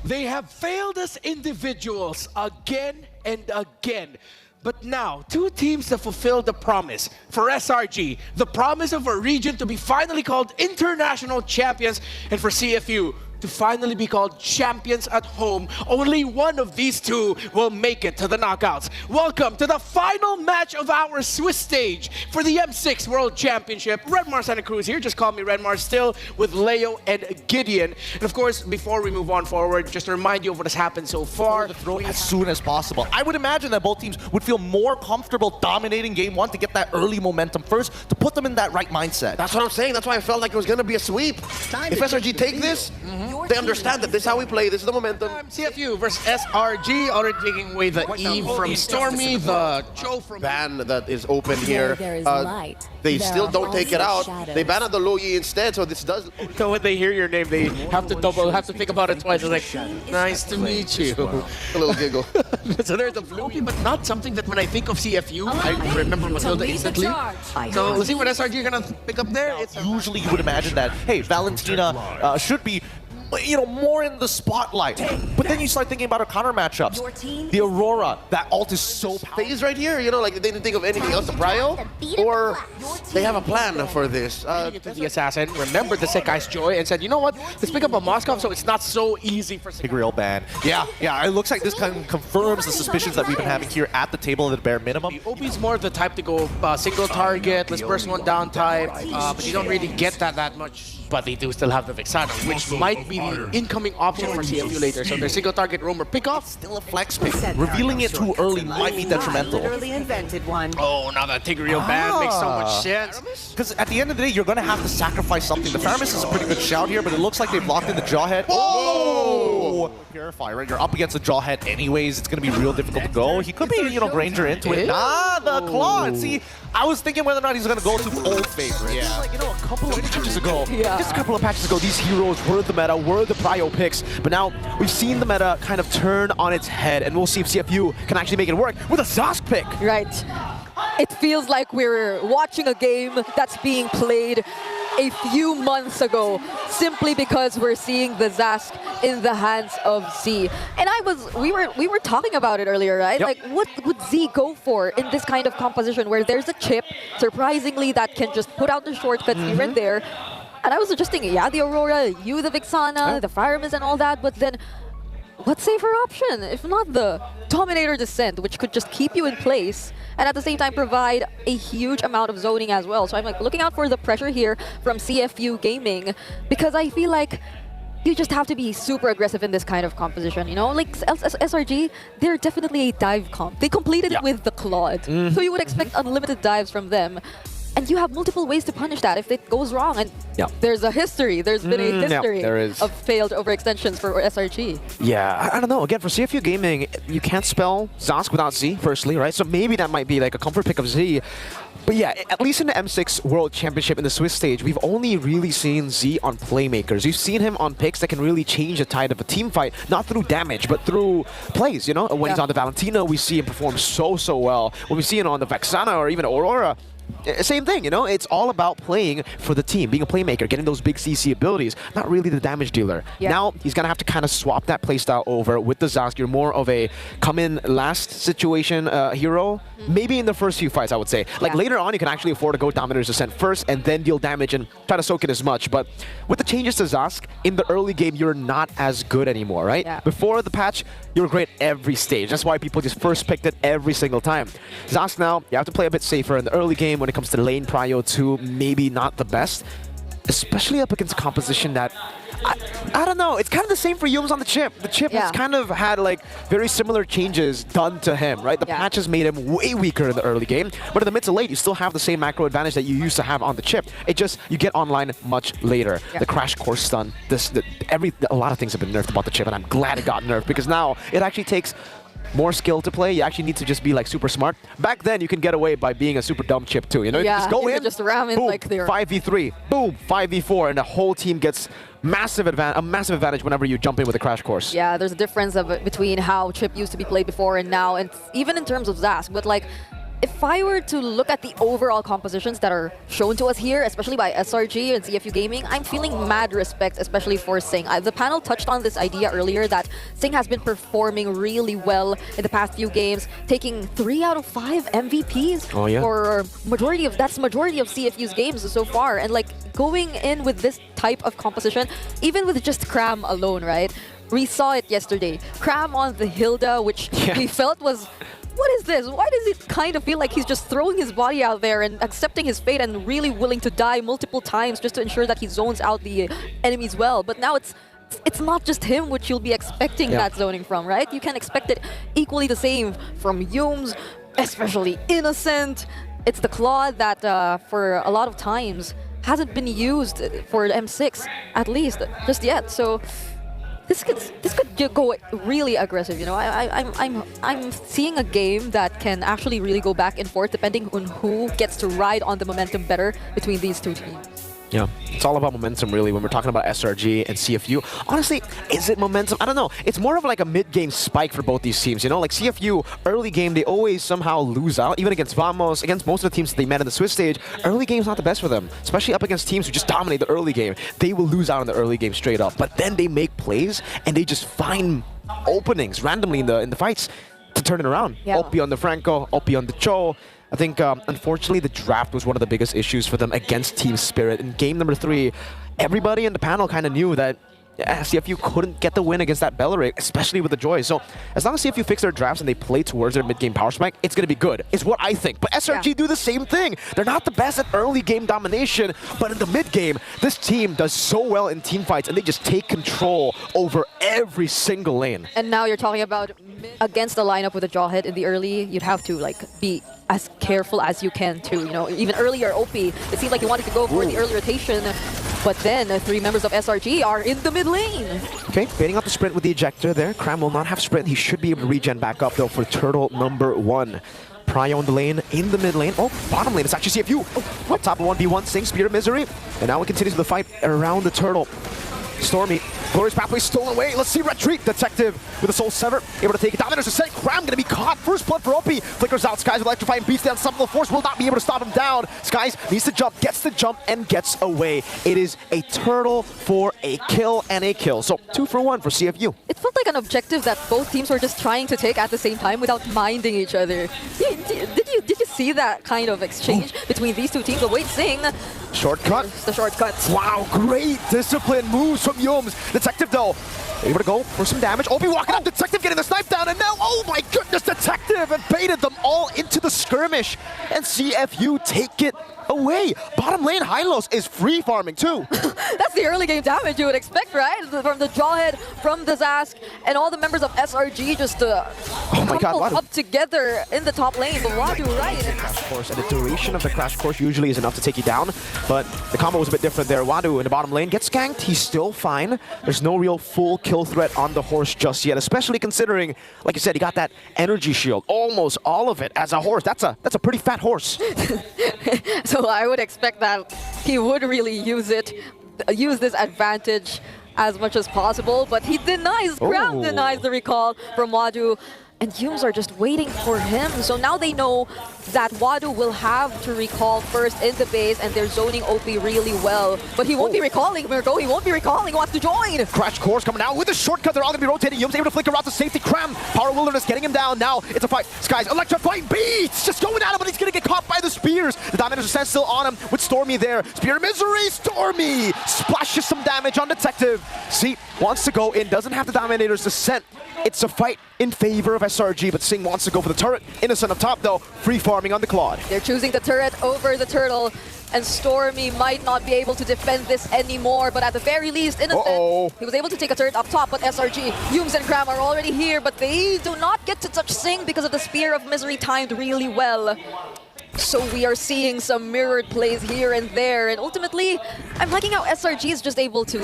They have failed us individuals again and again. But now, two teams have fulfilled the promise. For SRG, the promise of a region to be finally called international champions, and for CFU, to finally be called champions at home. Only one of these two will make it to the knockouts. Welcome to the final match of our Swiss stage for the M6 World Championship. Redmar Santa Cruz here, just call me Redmar, still with Leo and Gideon. And of course, before we move on forward, just to remind you of what has happened so far. To throw as soon as possible. I would imagine that both teams would feel more comfortable dominating game one to get that early momentum first, to put them in that right mindset. That's what I'm saying. That's why I felt like it was going to be a sweep. If SRG take this, they understand that this is how we play, this is the momentum. CFU versus SRG, already taking away the Eve from Stormy, the Joe from... Ban that is open here. There is light. They There still are don't take it also out. shadows. They ban out the low E instead, so this does... So when they hear your name, they have to think about it twice. It's like, nice to meet you. A little giggle. So there's the blue, but not something that when I think of CFU, I remember Matilda instantly. So let's see what SRG are gonna pick up there. It's Usually you would imagine that, hey, Valentina should be more in the spotlight. But then you start thinking about our counter matchups. The Aurora, that ult is so powerful. Phase right here, like they didn't think of anything else to prio, or they have a plan for this. the assassin remembered the CikuGais joy and said, you know what, let's pick up a Moskov so it's not so easy for Big real ban. Yeah, it looks like this kind of confirms the suspicions that we've been having here at the table at the bare minimum. Obi's more the type to go single target, let's burst one down type, but you don't really get that much. But they do still have the Vexana, which might be the incoming option for CFU later. So their single target roamer pickoff. Still a flex pick. Revealing it too early might be detrimental. Literally invented one. Oh, now that Tigreal ban makes so much sense. Because at the end of the day, you're going to have to sacrifice something. The Faramis is a pretty good shout here, but it looks like they've locked in the Jawhead. Oh! Purify, right? You're up against the Jawhead anyways. It's going to be real difficult to go. He could be, Granger into it. Nah, the Claw. See, I was thinking whether or not he's going to go to old favorites. Yeah. Like, a couple of patches ago, just a couple of patches ago, these heroes were the meta, were the prio picks. But now we've seen the meta kind of turn on its head, and we'll see if CFU can actually make it work with a Zosk pick. Right. It feels like we're watching a game that's being played a few months ago, simply because we're seeing the Zosk in the hands of Z. And we were talking about it earlier, right? Yep. Like, what would Z go for in this kind of composition where there's a chip, surprisingly, that can just put out the shortcuts here and there. And I was just thinking, yeah, the Aurora, the Vexana, the Faramis and all that, but then what safer option if not the Dominator Descent, which could just keep you in place and at the same time provide a huge amount of zoning as well. So I'm like looking out for the pressure here from CFU Gaming, because I feel like you just have to be super aggressive in this kind of composition, Like SRG, they're definitely a dive comp. They completed it with the Claude. So you would expect unlimited dives from them. And you have multiple ways to punish that if it goes wrong. And there's a history. There's been a history of failed overextensions for SRG. Yeah, I don't know. Again, for CFU Gaming, you can't spell Zosk without Z, firstly, right? So maybe that might be like a comfort pick of Z. But yeah, at least in the M6 World Championship in the Swiss stage, we've only really seen Z on playmakers. We've seen him on picks that can really change the tide of a team fight, not through damage, but through plays, When he's on the Valentina, we see him perform so well. When we see him on the Vexana or even Aurora, same thing, It's all about playing for the team, being a playmaker, getting those big CC abilities, not really the damage dealer. Now, he's going to have to kind of swap that playstyle over with the Zosk. You're more of a come-in-last situation hero. Maybe in the first few fights, I would say. Like, later on, you can actually afford to go Dominator's Descent first and then deal damage and try to soak in as much. But with the changes to Zosk, in the early game, you're not as good anymore, right? Yeah. Before the patch, you were great every stage. That's why people just first picked it every single time. Zosk now, you have to play a bit safer in the early game when it comes to lane prio too, maybe not the best. Especially up against a composition that, I don't know, it's kind of the same for Yums on the chip. The chip has kind of had like very similar changes done to him, right? The patches made him way weaker in the early game, but in the mid to late, you still have the same macro advantage that you used to have on the chip. It just, you get online much later. The crash course stun, a lot of things have been nerfed about the chip, and I'm glad it got nerfed, because now it actually takes more skill to play. You actually need to just be like super smart. Back then, you can get away by being a super dumb chip too. You just go in, just ram in boom, like they're 5v3, boom, 5v4, and the whole team gets a massive advantage whenever you jump in with a crash course. Yeah, there's a difference between how chip used to be played before and now, and even in terms of Zosk. But like, if I were to look at the overall compositions that are shown to us here, especially by SRG and CFU Gaming, I'm feeling mad respect, especially for Sing. The panel touched on this idea earlier that Sing has been performing really well in the past few games, taking 3 out of 5 MVPs for majority of CFU's games so far, and like going in with this type of composition, even with just Cram alone, right? We saw it yesterday. Cram on the Hilda, which we felt was, what is this? Why does it kind of feel like he's just throwing his body out there and accepting his fate and really willing to die multiple times just to ensure that he zones out the enemies well? But now it's not just him which you'll be expecting that zoning from, right? You can expect it equally the same from Yums, especially Innocent. It's the Claw that for a lot of times hasn't been used for M6, at least, just yet. So this could go really aggressive, you know. I'm seeing a game that can actually really go back and forth depending on who gets to ride on the momentum better between these two teams. Yeah, it's all about momentum, really, when we're talking about SRG and CFU. Honestly, is it momentum? I don't know. It's more of like a mid-game spike for both these teams, you know? Like CFU, early game, they always somehow lose out, even against Vamos, against most of the teams that they met in the Swiss stage. Early game's not the best for them, especially up against teams who just dominate the early game. They will lose out in the early game straight up, but then they make plays, and they just find openings randomly in the fights to turn it around. Opie on the Franco, Opie on the Cho. I think, unfortunately, the draft was one of the biggest issues for them against Team Spirit. In game number 3, everybody in the panel kind of knew that CFU couldn't get the win against that Belleray, especially with the Joy. So as long as CFU fix their drafts and they play towards their mid-game power spike, it's going to be good, is what I think. But SRG do the same thing. They're not the best at early game domination, but in the mid-game, this team does so well in team fights, and they just take control over every single lane. And now you're talking about against the lineup with a Jawhead in the early, you'd have to like be as careful as you can too. You know, even earlier, OP, it seemed like he wanted to go for the early rotation, but then 3 members of SRG are in the mid lane. Okay, baiting out the sprint with the ejector there. Cram will not have sprint. He should be able to regen back up though for turtle number 1. Pryo in the lane, in the mid lane. Oh, bottom lane, it's actually CFU. Up top of 1v1, Sing, Spear of Misery. And now it continues the fight around the turtle. Stormy, Glorious Pathway stolen away. Let's see Retreat. Detective with a Soul Sever, able to take it down. There's a set. Cram gonna be caught. First blood for OP. Flickers out. Skies with Electrify and beats down Subtle Force. Will not be able to stop him down. Skies needs to jump, gets the jump, and gets away. It is a turtle for a kill and a kill. So 2 for 1 for CFU. It felt like an objective that both teams were just trying to take at the same time without minding each other. Did you see that kind of exchange between these two teams? But wait, Sing. Shortcut. The shortcuts. Wow, great discipline moves from Yums. Detective though, able to go for some damage. Obi walking up, Detective getting the snipe down, and now, oh my goodness, Detective and baited them all into the skirmish. And CFU take it away. Bottom lane, Hylos is free farming too. That's the early game damage you would expect, right? From the Jawhead, from the Zask, and all the members of SRG just coupled up together in the top lane. But Wadu, right? Crash course, and the duration of the crash course usually is enough to take you down, but the combo was a bit different there. Wadu in the bottom lane gets ganked. He's still fine. There's no real full kill threat on the horse just yet, especially considering, like you said, he got that energy shield, almost all of it as a horse. That's a pretty fat horse. So I would expect that he would really use this advantage as much as possible, but he denies, Cram denies the recall from Wadu, and Yums are just waiting for him. So now they know that Wadu will have to recall first in the base, and they're zoning OP really well. But he won't be recalling, Mirko. He won't be recalling. He wants to join. Crash course coming out with a shortcut. They're all going to be rotating. Yums able to flicker out to safety. Cram, Power Wilderness getting him down. Now it's a fight. Skies electrifying beats. Just going at him, but he's going to get caught by the spears. The Dominators are still on him with Stormy there. Spear of Misery. Stormy splashes some damage on Detective. See, wants to go in. Doesn't have the Dominators to send. It's a fight in favor of SRG, but Sing wants to go for the turret. Innocent up top, though, free farming on the Claude. They're choosing the turret over the turtle, and Stormy might not be able to defend this anymore, but at the very least, Innocent, he was able to take a turret up top, but SRG, Yums and Cram are already here, but they do not get to touch Sing because of the Spear of Misery timed really well. So we are seeing some mirrored plays here and there, and ultimately, I'm liking how SRG is just able to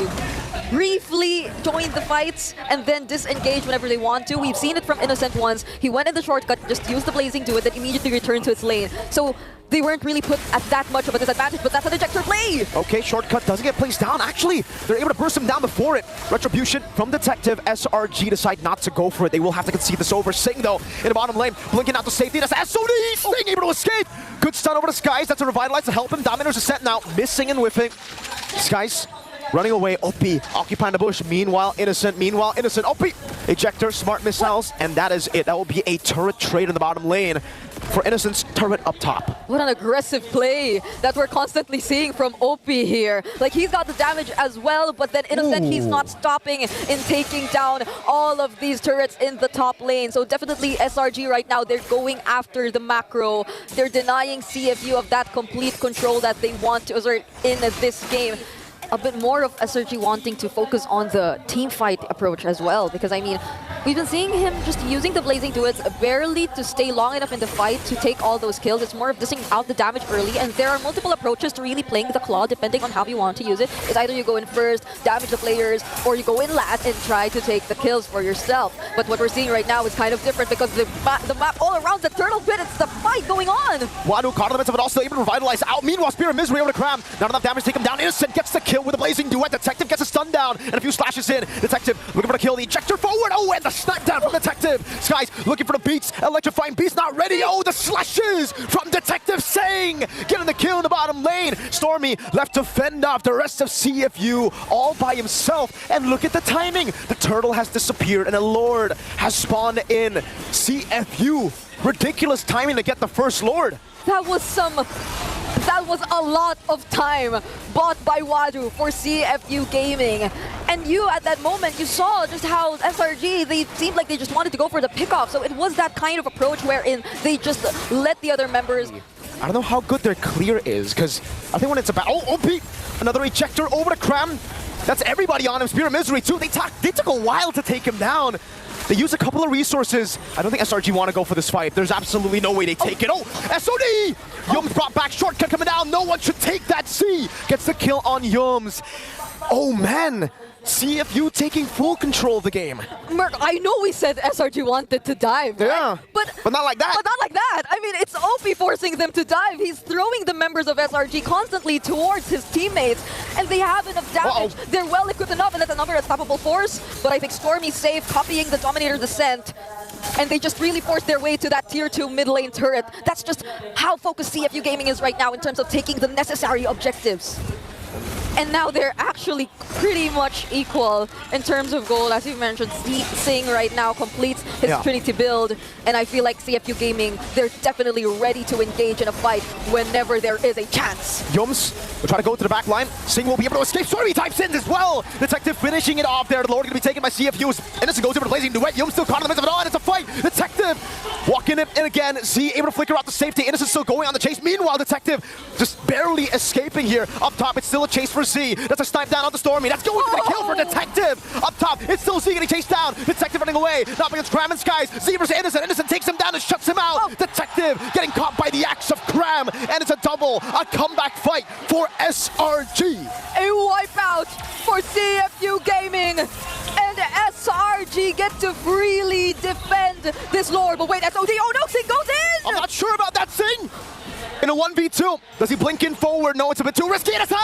briefly join the fights and then disengage whenever they want to. We've seen it from Innocent once. He went in the shortcut, just used the Blazing Duet, then immediately returned to its lane. So they weren't really put at that much of a disadvantage, but that's an ejector play! Okay, shortcut doesn't get placed down. Actually, they're able to burst him down before it. Retribution from Detective. SRG decide not to go for it. They will have to concede this over. Sing, though, in the bottom lane, blinking out to safety. That's SOD! Sing able to escape! Good stun over to Skies. That's a revitalize to help him. Dominator's a set now, missing and whiffing. Skies running away. OP occupying the bush. Meanwhile, Innocent. OP! Ejector, smart missiles, and that is it. That will be a turret trade in the bottom lane for Innocent's turret up top. What an aggressive play that we're constantly seeing from OP here. Like, he's got the damage as well, but then Innocent, he's not stopping in taking down all of these turrets in the top lane. So definitely SRG right now, they're going after the macro. They're denying CFU of that complete control that they want to assert in this game. A bit more of SRG wanting to focus on the team fight approach as well, because I mean, we've been seeing him just using the Blazing Duets barely to stay long enough in the fight to take all those kills. It's more of dishing out the damage early, and there are multiple approaches to really playing the claw depending on how you want to use it. It's either you go in first, damage the players, or you go in last and try to take the kills for yourself. But what we're seeing right now is kind of different because the map all around the turtle pit, it's the fight going on! Wadu caught in the midst of it, also able to revitalize out. Meanwhile, Spear and Misery able to cram. Not enough damage to take him down. Innocent gets the kill with a Blazing Duet. Detective gets a stun down and a few slashes in. Detective looking for the kill. The ejector forward. Oh, and the snap down from Detective. Skies looking for the beats. Electrifying beats not ready. Oh, the slashes from Detective Sang getting the kill in the bottom lane. Stormy left to fend off the rest of CFU all by himself. And look at the timing. The turtle has disappeared and a Lord has spawned in. CFU. Ridiculous timing to get the first Lord. That was a lot of time bought by Wadu for CFU Gaming. And you, at that moment, you saw just how SRG, they seemed like they just wanted to go for the pickoff. So it was that kind of approach wherein they just let the other members... I don't know how good their clear is, because I think when it's about... Oh, OP! Another ejector over to Cram. That's everybody on him. Spear of Misery, too. They took a while to take him down. They use a couple of resources. I don't think SRG want to go for this fight. There's absolutely no way they take it. Oh, SOD! Yums brought back, shortcut coming down. No one should take that C. Gets the kill on Yums. Oh, man. CFU taking full control of the game. Merc, I know we said SRG wanted to dive, right? Yeah, but not like that. But not like that. I mean, it's OP forcing them to dive. He's throwing the members of SRG constantly towards his teammates, and they have enough damage. They're well equipped enough, and that's another unstoppable force. But I think Stormy's safe, copying the Dominator descent, and they just really forced their way to that tier 2 mid lane turret. That's just how focused CFU Gaming is right now in terms of taking the necessary objectives. And now they're actually pretty much equal in terms of gold. As you mentioned, Sing right now completes his Trinity build. And I feel like CFU Gaming, they're definitely ready to engage in a fight whenever there is a chance. Yums will try to go to the back line. Sing will be able to escape. Stormy types in as well. Detective finishing it off there. The Lord going to be taken by CFU's. Innocent goes over to Blazing Duet. Yums still caught in the midst of it all, and it's a fight. Detective walking it in again. Z able to flicker out to safety. Innocent still going on the chase. Meanwhile, Detective just barely escaping here. Up top, it's still a chase for Z. That's a snipe down on the Stormy. That's going to the kill for Detective. Up top, it's still Z getting chased down. Detective running away. Not against Cram and Skies. Z versus Innocent. Innocent takes him down and shuts him out. Detective getting caught by the axe of Cram. And it's a double. A comeback fight for SRG. A wipeout for CFU Gaming. And SRG get to freely defend this Lord. But wait, SOD. Oh no, Sing goes in! I'm not sure about that, Sing. In a 1v2, does he blink in forward? No, it's a bit too risky. Innocent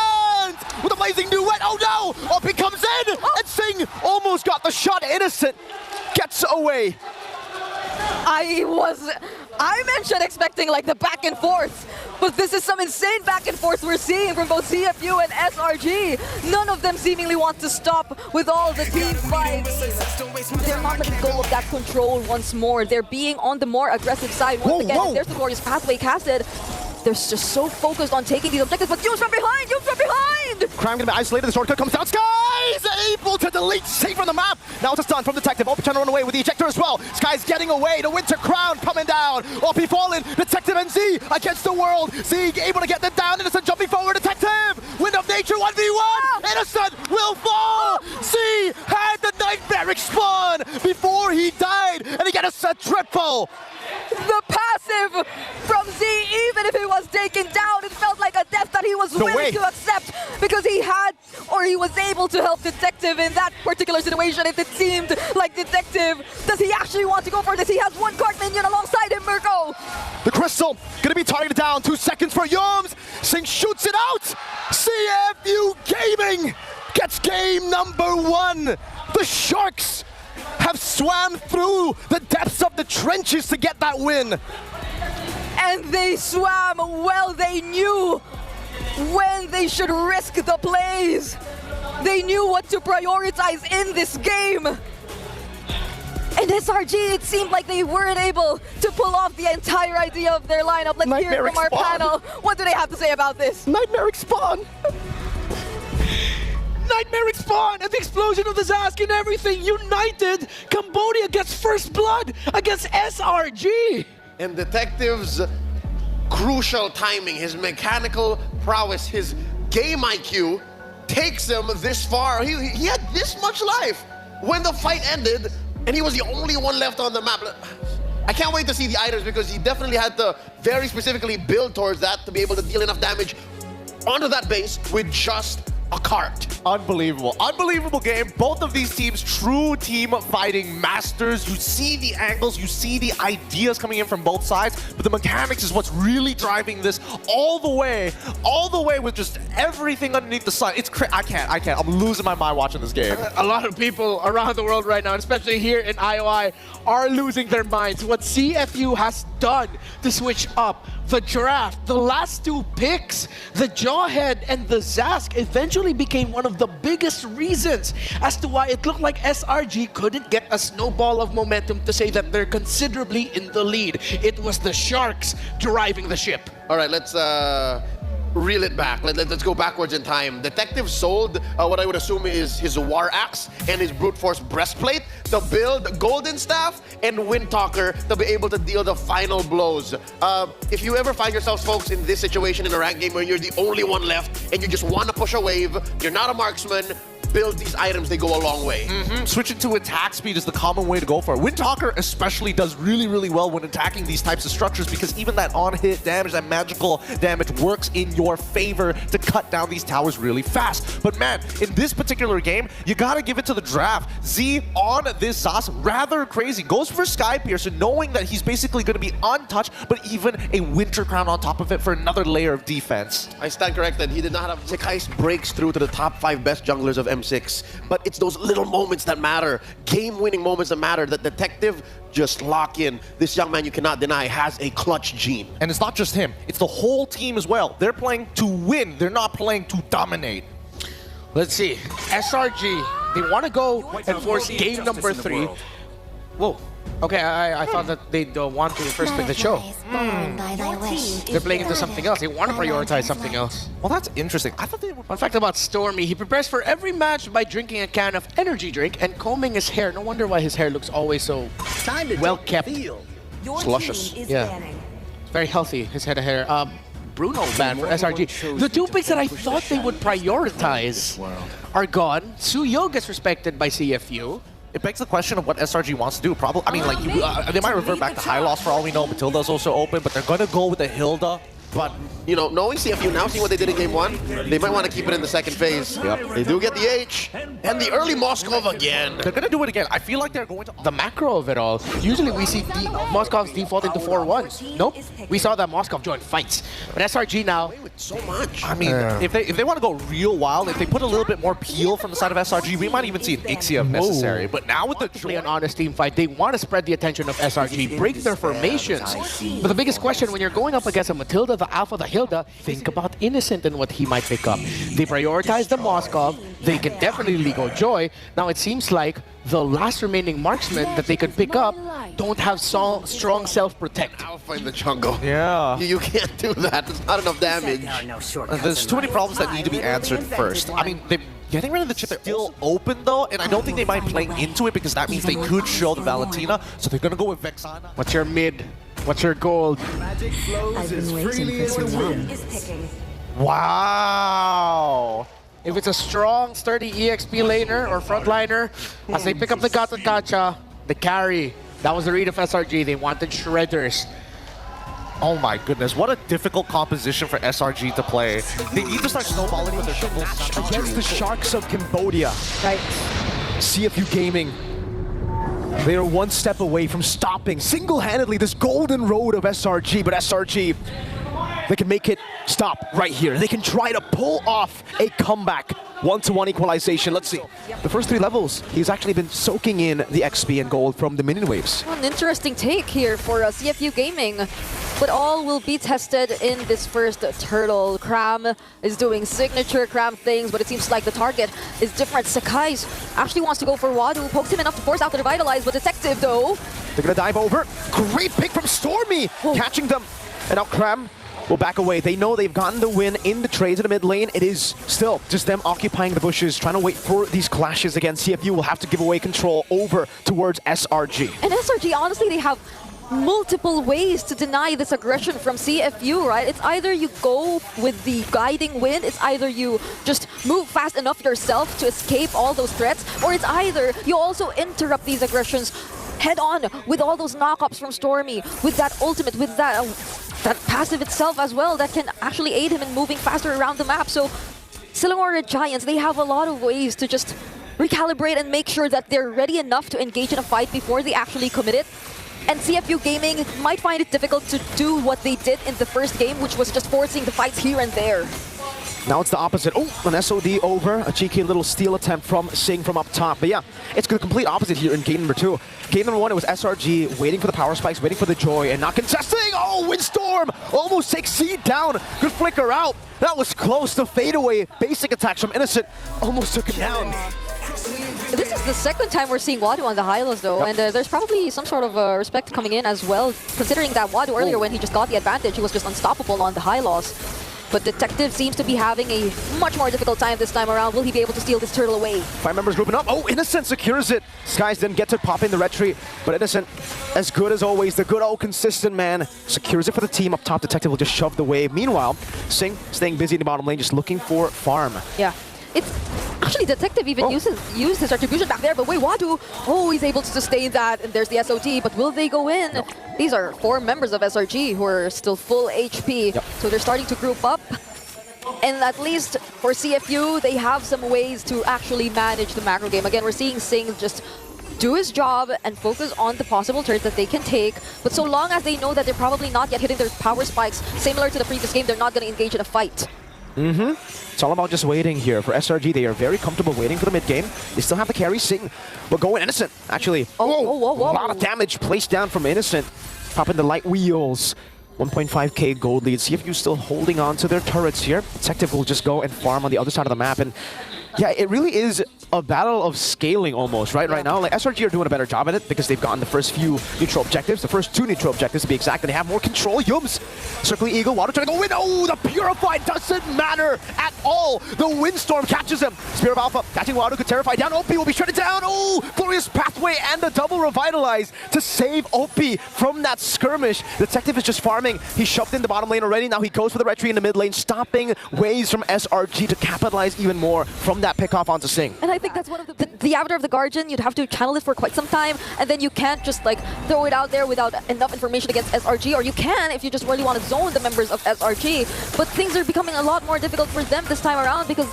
with a Blazing Duet. Oh no! Up he comes in, and Sing almost got the shot. Innocent gets away. I mentioned expecting like the back and forth, but this is some insane back and forth we're seeing from both CFU and SRG. None of them seemingly want to stop with all the team fights. They're not letting go of that control once more. They're being on the more aggressive side once again. There's the glorious pathway casted. They're just so focused on taking these objectives, but Yums from behind! Yums from behind! Cram gonna be isolated, the shortcut comes down. Skies able to delete safe from the map. Now it's a stun from Detective. OP trying to run away with the ejector as well. Skies getting away. The Winter Crown coming down. OP falling. Detective and Z against the world. Z able to get them down. Innocent jumping forward. Detective! Wind of Nature 1v1! Innocent will fall! Z had the Nightmare spawn before he died, and he gets and it's a triple. The passive from Z, even if it was taken down, it felt like a death that he was willing to accept because he had, or he was able to help Detective in that particular situation. It seemed like Detective, does he actually want to go for this? He has one card minion alongside him, Mirko. The Crystal gonna be targeted down. 2 seconds for Yoms. Sing shoots it out. CFU Gaming gets game number 1. The Sharks have swam through the depths of the trenches to get that win. And they swam well. They knew when they should risk the plays. They knew what to prioritize in this game. And SRG, it seemed like they weren't able to pull off the entire idea of their lineup. Let's hear from our panel. What do they have to say about this? Nightmaric Spawn. Nightmaric Spawn and the explosion of the Zask and everything united. Cambodia gets first blood against SRG. And Detective's crucial timing, his mechanical prowess, his game IQ takes him this far. He had this much life when the fight ended, and he was the only one left on the map. I can't wait to see the items because he definitely had to very specifically build towards that to be able to deal enough damage onto that base with just a cart. Unbelievable. Unbelievable game. Both of these teams, true team fighting masters. You see the angles, you see the ideas coming in from both sides, but the mechanics is what's really driving this all the way with just everything underneath the sun. It's I can't. I'm losing my mind watching this game. A lot of people around the world right now, especially here in IOI, are losing their minds. What CFU has done to switch up the draft, the last 2 picks, the Jawhead and the Zask eventually became one of the biggest reasons as to why it looked like SRG couldn't get a snowball of momentum to say that they're considerably in the lead. It was the Sharks driving the ship. All right, let's reel it back. Let's go backwards in time. Detective sold what I would assume is his War Axe and his Brute Force Breastplate to build Golden Staff and Windtalker to be able to deal the final blows. If you ever find yourselves, folks, in this situation in a ranked game where you're the only one left and you just want to push a wave, you're not a marksman, build these items, they go a long way. Switching to attack speed is the common way to go for it. Windtalker especially does really, really well when attacking these types of structures because even that on-hit damage, that magical damage works in your favor to cut down these towers really fast. But man, in this particular game, you gotta give it to the draft. Z on this Zas, rather crazy. Goes for Sky Piercer, knowing that he's basically gonna be untouched, but even a Winter Crown on top of it for another layer of defense. I stand corrected. He did not have CikuGais breaks through to the top 5 best junglers of M6. But it's those little moments that matter, game-winning moments that matter. That Detective just lock in. This young man, you cannot deny, has a clutch gene. And it's not just him, it's the whole team as well. They're playing to win, they're not playing to dominate. Let's see. SRG, they want to go and force game number 3. Whoa. Okay, I thought that they'd want to first pick the show. They're playing into something else. They want to prioritize something else. Well, that's interesting. I thought they were... Fun fact about Stormy, he prepares for every match by drinking a can of energy drink and combing his hair. No wonder why his hair looks always so well kept. Luscious. Yeah. It's very healthy, his head of hair. Bruno banned for SRG. The 2 picks that I thought they would prioritize are gone. Suyo gets respected by CFU. It begs the question of what SRG wants to do. Probably, I mean, like, they might revert back to high loss for all we know. Matilda's also open, but they're going to go with the Hilda. But, you know, knowing CFU now, seeing what they did in game 1, they might want to keep it in the second phase. Yep. They do get the H, and the early Moskov again. They're going to do it again. I feel like they're going to... The macro of it all. Usually we see Moskov's default into 4-1. Nope. We saw that Moskov join fights. But SRG now... With so much. I mean, if they want to go real wild, if they put a little bit more peel from the side of SRG, we might even see an Ixia if necessary. But now with the... Play an honest team fight, they want to spread the attention of SRG, break their formations. But the biggest question when you're going up against a Matilda, the Alpha, the Hilda, think about Innocent and what he might pick up. They prioritize the Moskov. They can definitely go Joy. Now it seems like the last remaining marksmen that they could pick up don't have strong self-protect. Alpha in the jungle. Yeah. You can't do that. There's not enough damage. There's too many problems that need to be answered first. I mean, they're getting rid of the chip. They're still open, though, and I don't think they might play into it because that means they could show the Valentina. So they're going to go with Vexana. What's your mid? What's your gold? I've been waiting for some time. Wow. If it's a strong, sturdy EXP laner or frontliner, as they pick up the Gacha, the carry That was the read of SRG. They wanted shredders. Oh my goodness, what a difficult composition for SRG to play. They need to start snowballing with their doubles. Against the Sharks of Cambodia. Right. CFU Gaming. They are one step away from stopping single-handedly this golden road of SRG, but SRG, they can make it stop right here. They can try to pull off a comeback. 1-to-1 equalization. Let's see. The first 3 levels, he's actually been soaking in the XP and gold from the minion waves. An interesting take here for CFU Gaming. But all will be tested in this first turtle. Cram is doing signature Cram things, but it seems like the target is different. CikuGais actually wants to go for Wadu, pokes him enough to force out the Revitalize, but Detective though. They're gonna dive over. Great pick from Stormy, catching them. And now Cram will back away. They know they've gotten the win in the trades in the mid lane. It is still just them occupying the bushes, trying to wait for these clashes again. CFU will have to give away control over towards SRG. And SRG, honestly, they have multiple ways to deny this aggression from CFU, right? It's either you go with the guiding wind, it's either you just move fast enough yourself to escape all those threats, or it's either you also interrupt these aggressions head on with all those knockups from Stormy, with that ultimate, with that passive itself as well that can actually aid him in moving faster around the map. So Selangor Red Giants, they have a lot of ways to just recalibrate and make sure that they're ready enough to engage in a fight before they actually commit it. And CFU Gaming might find it difficult to do what they did in the first game, which was just forcing the fights here and there. Now it's the opposite. Oh, an SOD over. A cheeky little steal attempt from Sing from up top. But yeah, it's the complete opposite here in game number 2. Game number 1, it was SRG waiting for the power spikes, waiting for the joy, and not contesting. Oh, Windstorm almost takes Seed down. Good flicker out. That was close. The fadeaway basic attacks from Innocent almost took him down. This is the second time we're seeing Wadu on the Hylos though, and there's probably some sort of respect coming in as well, considering that Wadu earlier when he just got the advantage, he was just unstoppable on the Hylos. But Detective seems to be having a much more difficult time this time around. Will he be able to steal this turtle away? 5 members grouping up. Oh, Innocent secures it. Skies didn't get to pop in the retreat, but Innocent, as good as always, the good old consistent man, secures it for the team up top. Detective will just shove the wave. Meanwhile, Sing staying busy in the bottom lane, just looking for farm. Yeah. It's actually Detective even used his retribution back there, but wait, Wadu, oh, he's able to sustain that, and there's the SOT, but will they go in? No. These are 4 members of SRG who are still full HP, so they're starting to group up. And at least for CFU, they have some ways to actually manage the macro game. Again, we're seeing Sing just do his job and focus on the possible turns that they can take. But so long as they know that they're probably not yet hitting their power spikes, similar to the previous game, they're not going to engage in a fight. It's all about just waiting here. For SRG, they are very comfortable waiting for the mid-game. They still have the carry. Sing will go in. Innocent, actually. Whoa. A lot of damage placed down from Innocent. Popping the light wheels. 1.5k gold lead. CFU still holding on to their turrets here. Detective will just go and farm on the other side of the map. And yeah, it really is a battle of scaling almost, right? Right now, like SRG are doing a better job at it because they've gotten the first few neutral objectives, the first 2 neutral objectives to be exact, and they have more control. Yums, Circling Eagle, Water trying to go in. Oh, the Purified doesn't matter at all. The Windstorm catches him. Spear of Alpha catching Water, could terrify down. OP will be shredded down. Oh, glorious pathway and the double revitalize to save OP from that skirmish. Detective is just farming. He shoved in the bottom lane already. Now he goes for the retreat in the mid lane, stopping waves from SRG to capitalize even more from that pickoff onto Sing. And I think that's one of the Avatar of the Guardian, you'd have to channel it for quite some time, and then you can't just like throw it out there without enough information against SRG, or you can if you just really want to zone the members of SRG. But things are becoming a lot more difficult for them this time around because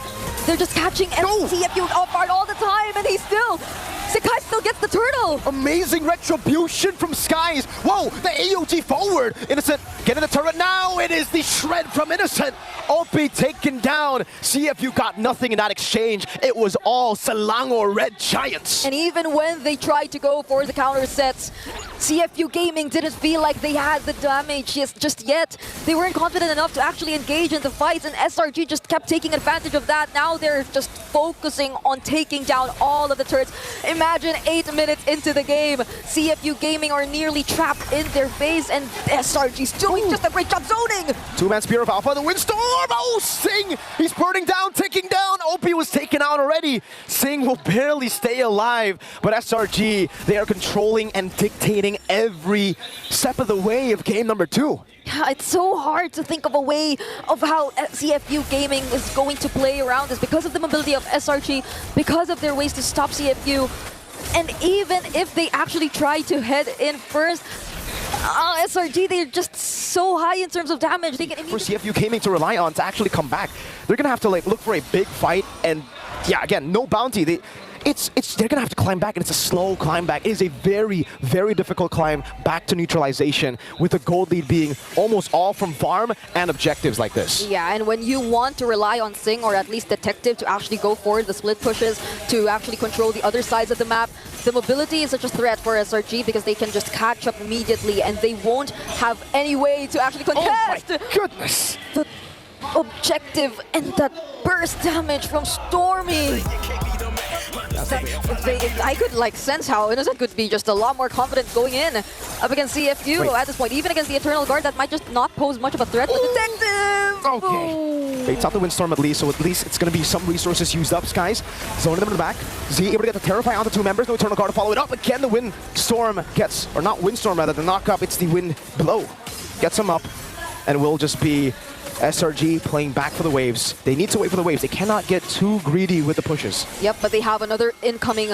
they're just catching CFU off guard all the time, and CikuGais still gets the turtle. Amazing retribution from Skies. Whoa, the AOG forward. Innocent getting the turret now. It is the shred from Innocent. OP taken down. CFU got nothing in that exchange. It was all Selangor Red Giants. And even when they tried to go for the counter sets, CFU Gaming didn't feel like they had the damage just yet. They weren't confident enough to actually engage in the fights, and SRG just kept taking advantage of that. Now they're just focusing on taking down all of the turrets. Imagine 8 minutes into the game, CFU Gaming are nearly trapped in their base, and SRG's doing just a great job zoning. 2-man Spear of Alpha, the Windstorm. Oh, Sing, he's burning down, taking down. OP was taken out already. Sing will barely stay alive, but SRG, they are controlling and dictating every step of the way of game number 2. Yeah, it's so hard to think of a way of how CFU Gaming is going to play around this because of the mobility of SRG, because of their ways to stop CFU. And even if they actually try to head in first, SRG, they're just so high in terms of damage. They can For CFU Gaming to rely on to actually come back, they're gonna have to like look for a big fight, and yeah, again, no bounty. They're gonna have to climb back, and it's a slow climb back. It is a very, very difficult climb back to neutralization, with the gold lead being almost all from farm and objectives like this. Yeah, and when you want to rely on Sing or at least Detective to actually go forward the split pushes, to actually control the other sides of the map, the mobility is such a threat for SRG because they can just catch up immediately and they won't have any way to actually contest. Oh my goodness! The objective and that burst damage from Stormy. I could like sense how Innocent could be just a lot more confident going in up against CFU at this point. Even against the Eternal Guard, that might just not pose much of a threat. But Detective! Okay. Baits out the Windstorm at least, so at least it's going to be some resources used up, Skies. Zoning them in the back. Z able to get the Terrify on the two members. No Eternal Guard to follow it up. Again, the Windstorm gets, or not Windstorm rather, the knock up. It's the Wind Blow. Gets him up, and will just be SRG playing back for the waves. They need to wait for the waves. They cannot get too greedy with the pushes. Yep, but they have another incoming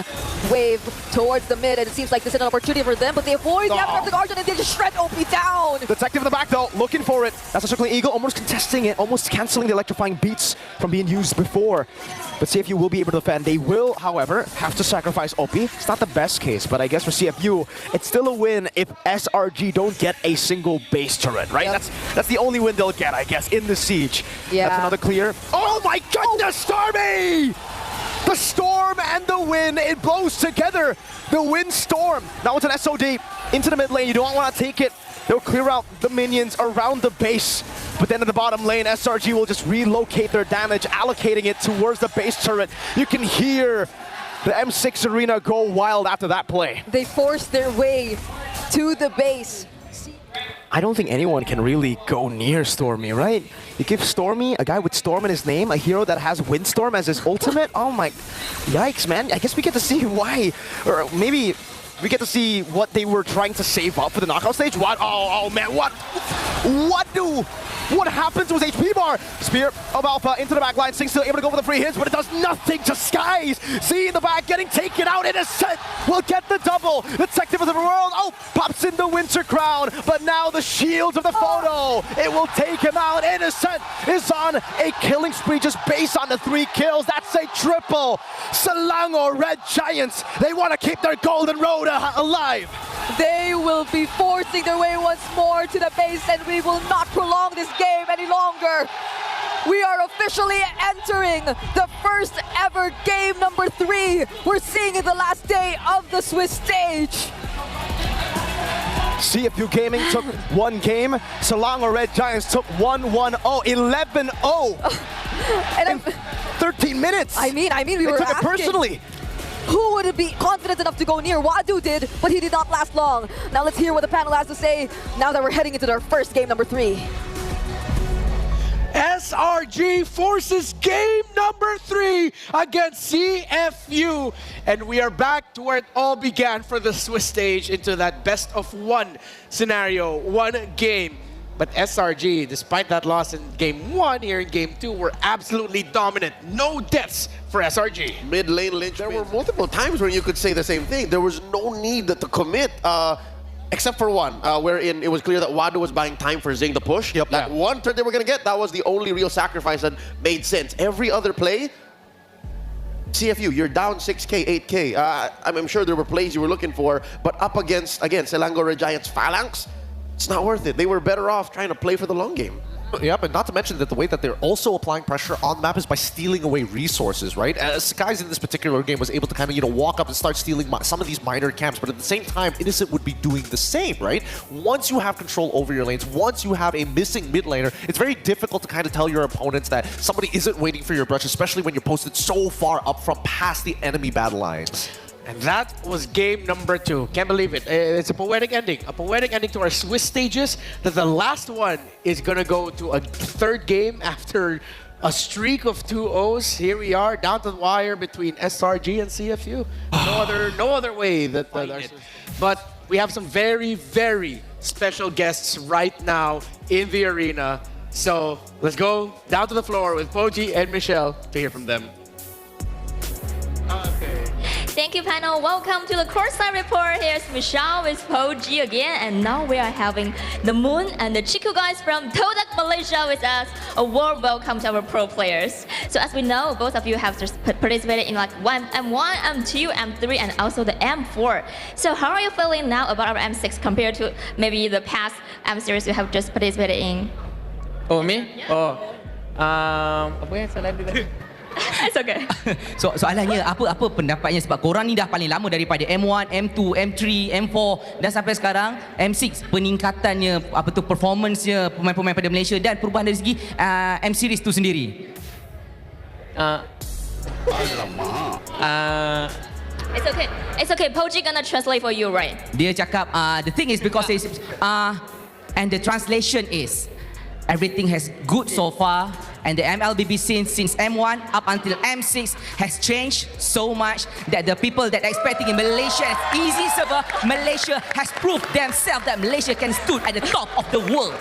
wave towards the mid, and it seems like this is an opportunity for them, but they avoid the Avatar of the Guardian, and they just shred OP down! Detective in the back, though, looking for it. That's a Circling Eagle, almost contesting it, almost canceling the electrifying beats from being used before. But CFU will be able to defend. They will, however, have to sacrifice OP. It's not the best case, but I guess for CFU, it's still a win if SRG don't get a single base turret, right? Yep. That's the only win they'll get, I guess, in the siege. Yeah. That's another clear. Oh my goodness, Stormy! The storm and the wind, it blows together. The wind storm. Now it's an SOD into the mid lane. You don't want to take it. They'll clear out the minions around the base. But then in the bottom lane, SRG will just relocate their damage, allocating it towards the base turret. You can hear the M6 arena go wild after that play. They force their way to the base. I don't think anyone can really go near Stormy, right? You give Stormy, a guy with Storm in his name, a hero that has Windstorm as his ultimate? Oh my... Yikes, man. I guess we get to see why. Or maybe we get to see what they were trying to save up for the knockout stage. What? Oh man, what? What happened to his HP bar? Spear of Alpha into the back line. Sing still able to go for the free hits, but it does nothing to Skies. See in the back, getting taken out. Innocent will get the double. Detective of the world. Oh, pops in the Winter Crown, but now the shields of the photo. It will take him out. Innocent is on a killing spree just based on the 3 kills. That's a triple. Selangor Red Giants, they want to keep their golden road alive. They will be forcing their way once more to the base, and we will not prolong this game any longer. We are officially entering the first ever game number 3 we're seeing in the last day of the Swiss stage. CFU Gaming took 1 game. Selangor Red Giants took 1-1-0, 11-0 And in 13 minutes. I mean, we They were took it asking, personally. who would be confident enough to go near? Wadu did, but he did not last long. Now let's hear what the panel has to say now that we're heading into their first game number 3. SRG forces game number 3 against CFU. And we are back to where it all began for the Swiss stage, into that best of 1 scenario, 1 game. But SRG, despite that loss in game 1, here in game 2, were absolutely dominant. No deaths for SRG. Mid lane lynch. There were multiple times where you could say the same thing. There was no need to commit. Except for one, wherein it was clear that Wadu was buying time for Zing to push. Yep. That one turn they were going to get, that was the only real sacrifice that made sense. Every other play, CFU, you're down 6K, 8K. I'm sure there were plays you were looking for, but up against, again, Selangor Giants Phalanx, it's not worth it. They were better off trying to play for the long game. Yeah, but not to mention that the way that they're also applying pressure on the map is by stealing away resources, right? CikuGais in this particular game was able to kind of, walk up and start stealing some of these minor camps, but at the same time, Innocent would be doing the same, right? Once you have control over your lanes, once you have a missing mid laner, it's very difficult to kind of tell your opponents that somebody isn't waiting for your brush, especially when you're posted so far up from past the enemy battle lines. And that was game number 2. Can't believe it. It's a poetic ending. A poetic ending to our Swiss stages, that the last one is going to go to a 3rd game after a streak of 2-0s. Here we are, down to the wire between SRG and CFU. No other way that... But we have some very, very special guests right now in the arena. So let's go down to the floor with Poji and Michelle to hear from them. Okay. Thank you, panel. Welcome to the courtside report. Here's Michelle with POG again, and now we are having the Moon and the CikuGais from TODAK Malaysia with us. A warm welcome to our pro players. So as we know, both of you have just participated in like M1, M2, M3, and also the M4. So how are you feeling now about our M6 compared to maybe the past M series you have just participated in? Oh, me? Yeah. Apa yang salah dia tadi? It's okay. Soalannya apa pendapatnya sebab korang ni dah paling lama daripada M1, M2, M3, M4 dan sampai sekarang M6 peningkatannya apa tu performance-nya pemain-pemain pada Malaysia dan perubahan dari segi M series tu sendiri. It's okay. Poji gonna translate for you, right? Dia cakap the thing is because it's and the translation is everything has good so far. And the MLBB scene since M1 up until M6 has changed so much that the people that are expecting in Malaysia as easy server, Malaysia has proved themselves that Malaysia can stood at the top of the world.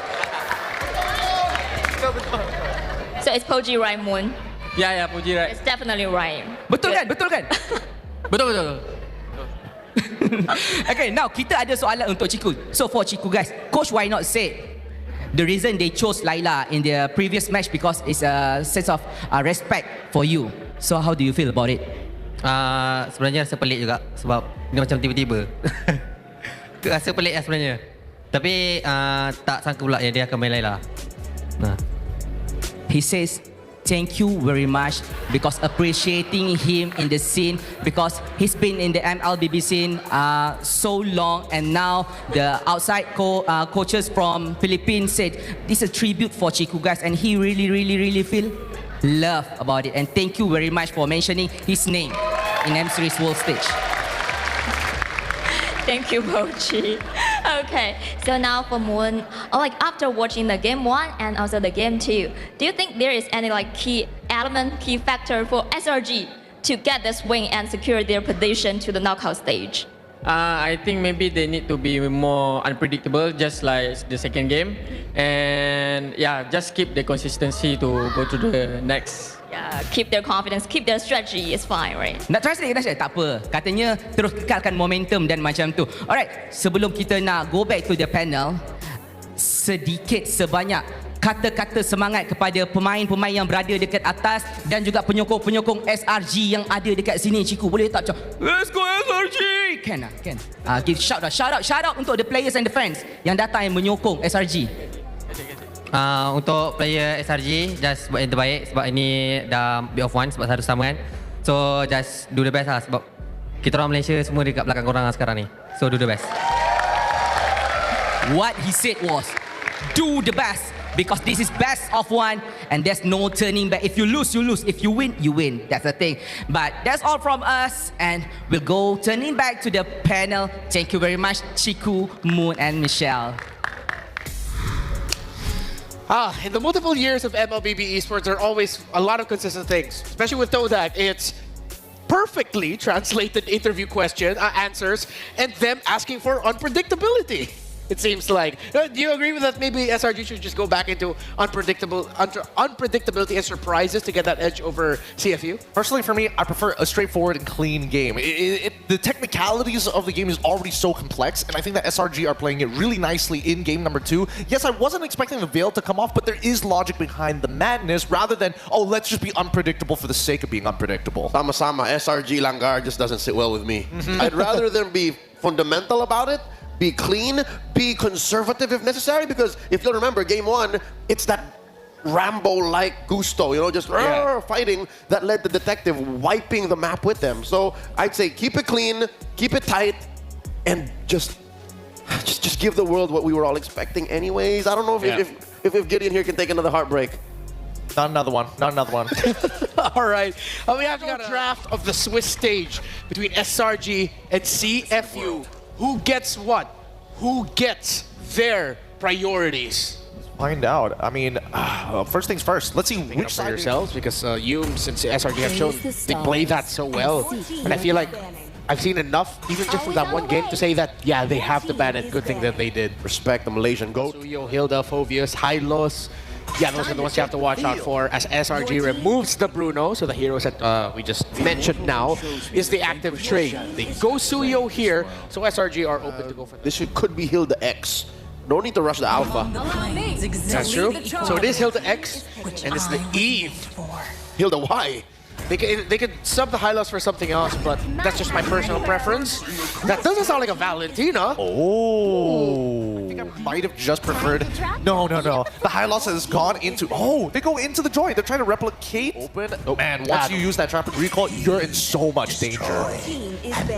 So it's Poji right, Moon? Ya, Poji right. It's definitely right. Betul kan? Betul. Okay, now kita ada soalan untuk Ciku. So for Ciku guys, Coach why not say the reason they chose Laila in their previous match because it's a sense of respect for you. So how do you feel about it? Sebenarnya rasa pelik juga sebab dia macam tiba-tiba. Rasa pelik lah sebenarnya. Tapi tak sangka pula yang dia akan main Laila. He says thank you very much because appreciating him in the scene because he's been in the MLBB scene so long and now the outside coaches from Philippines said this is a tribute for CikuGais and he really feel love about it and thank you very much for mentioning his name in M Series World Stage. Thank you, Poji. Okay, so now for Moon, like after watching the game 1 and also the game 2, do you think there is any like key element, key factor for SRG to get this win and secure their position to the knockout stage? I think maybe they need to be more unpredictable, just like the second game, and yeah, just keep the consistency to go to the next. Yeah, keep their confidence, keep their strategy is fine, right? Nak translate tak apa. Katanya terus kekalkan momentum dan macam tu. Alright, sebelum kita nak go back to the panel, sedikit sebanyak kata-kata semangat kepada pemain-pemain yang berada dekat atas dan juga penyokong-penyokong SRG yang ada dekat sini. Ciku boleh tak macam let's go SRG? Can. Give shout out untuk the players and the fans yang datang yang menyokong SRG. Untuk player SRG, just buat yang terbaik sebab ini dah bit of one sebab satu sama kan. So just do the best lah sebab kita orang Malaysia semua dekat belakang korang sekarang ni. So do the best. What he said was do the best because this is best of one and there's no turning back. If you lose, you lose. If you win, you win. That's the thing. But that's all from us and we'll go turning back to the panel. Thank you very much, Ciku, Moon and Michelle. In the multiple years of MLBB esports, there are always a lot of consistent things, especially with TODAK. It's perfectly translated interview answers, and them asking for unpredictability. It seems like. Do you agree with that? Maybe SRG should just go back into unpredictability and surprises to get that edge over CFU? Personally, for me, I prefer a straightforward and clean game. The technicalities of the game is already so complex, and I think that SRG are playing it really nicely in game number 2. Yes, I wasn't expecting the veil to come off, but there is logic behind the madness rather than, oh, let's just be unpredictable for the sake of being unpredictable. Sama-sama, SRG Langgar just doesn't sit well with me. I'd rather them be fundamental about it, be clean, be conservative if necessary, because if you'll remember, game 1, it's that Rambo-like gusto, you know, just fighting that led the detective wiping the map with them. So I'd say keep it clean, keep it tight, and just give the world what we were all expecting anyways. I don't know if Gideon here can take another heartbreak. Not another one. All right. We have a draft of the Swiss stage between SRG and CFU. Who gets what? Who gets their priorities? Find out. I mean, first things first. Let's see which for side yourselves, because you, since SRG have shown, they play that so well. And I feel like I've seen enough, even just from that one game, to say that, yeah, they have to ban it. Good thing that they did. Respect the Malaysian GOAT. Suyo, Hilda, Phovius, Hylos, Yeah, those are the ones you have to watch out for as SRG removes the Bruno. So the heroes that we just mentioned now is the active trade. They go Suyo here, so SRG are open to go for This could be Hilda X. No need to rush the Alpha. That's true. So it is Hilda X, and it's the Eve. Hilda Y. They could sub the Hylos for something else, but that's just my personal preference. That doesn't sound like a Valentina. Oh. I think I might have just preferred. No. The Hylos has gone into. Oh, they go into the joint. They're trying to replicate. Open. Oh, man, once you use that traffic recall, you're in so much danger.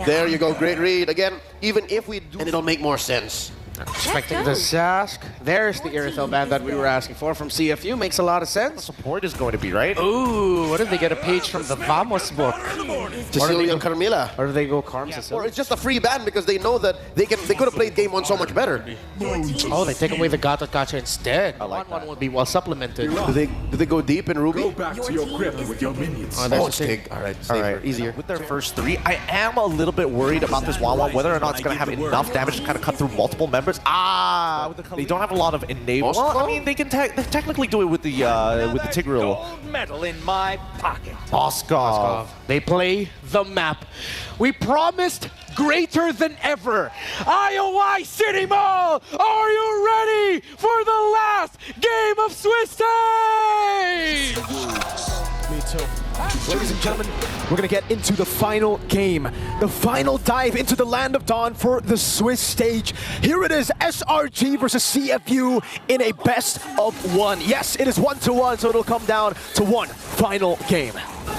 There you go. Great read. Again, even if we do. And it'll make more sense. Expecting the Zask. There's the Irithel ban that we were asking for from CFU. Makes a lot of sense. Support is going to be, right? Ooh, what if they get a page from the Vamos book? Cecilia and Carmilla. Or do they go Carm Or it's just a free ban because they know that they could have played game 1 so much better. Oh, they take away the Gato Gacha instead. I like that. One would be well supplemented. Do they go deep in Ruby? Go back to your grip with your minions. Oh, it's big. All right, safer, easier. With their first 3, I am a little bit worried about this Wawa, whether or not it's going to have enough damage to kind of cut through multiple members. They don't have a lot of enable. Well, I mean, they can technically do it with the Tigreal. Gold medal in my pocket. Moskov. They play the map. We promised greater than ever. IOI City Mall, are you ready for the last game of Swiss stage? Me too. Ladies and gentlemen, we're going to get into the final game. The final dive into the Land of Dawn for the Swiss stage. Here it is, SRG versus CFU in a best of 1. Yes, it is 1-1, so it'll come down to one final game.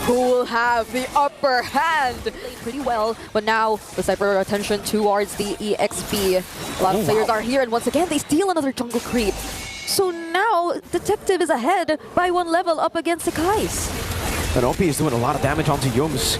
Who will have the upper hand? Played pretty well, but now let's divert our attention towards the EXP. A lot of players are here, and once again, they steal another jungle creep. So now, Detective is ahead by 1 level up against CikuGais. And OP is doing a lot of damage onto Yums.